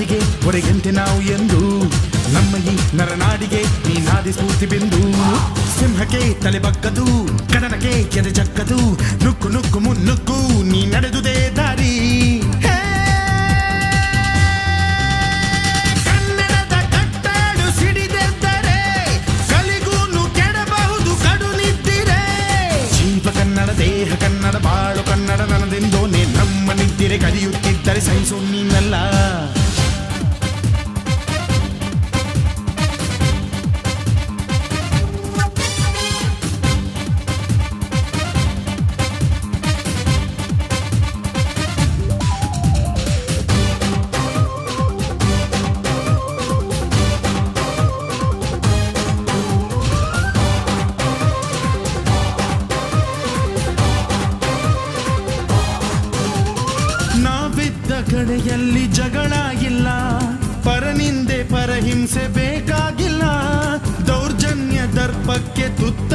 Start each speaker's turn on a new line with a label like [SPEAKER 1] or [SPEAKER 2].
[SPEAKER 1] ಜಗತ್ತಿಗೆ ಹೊರೆಗಂತೆ ನಾವು ಎಂದು ನಮ್ಮ ಈ ನರನಾಡಿಗೆ ನೀನಾದಿ ಸ್ಫೂರ್ತಿ ಬಿಂದು ಸಿಂಹಕ್ಕೆ ತಲೆ ಬಗ್ಗದು ಕದನಕ್ಕೆ ಕೆರೆ ಜಕ್ಕದು ನುಕ್ಕು ನುಕ್ಕು ಮುನ್ನುಕ್ಕು ನೀ ನಡೆದುದೇ ದಾರಿ ಕನ್ನಡದ ಕಟ್ಟಾಡು ಸಿಡಿದೆದ್ದರೆ ಕಲಿಗೂನು ಕೆಡಬಹುದು ಕಡು ನಿದ್ದಿರೆ ಜೀವ ಕನ್ನಡ ದೇಹ ಕನ್ನಡ ಬಾಳು ಕನ್ನಡ ನನದೆಂದೋನೆ ನಮ್ಮ ನಿದ್ದಿರೆ ಕಲಿಯುತ್ತಿದ್ದರೆ ಸಹಿಸು ನೀನಲ್ಲ ಕಡೆಯಲ್ಲಿ ಜಗಳ ಇಲ್ಲ ಪರನಿಂದೆ ಪರಹಿಂಸೆ ಬೇಕಾಗಿಲ್ಲ ದೌರ್ಜನ್ಯ ದರ್ಪಕ್ಕೆ ತುತ್ತ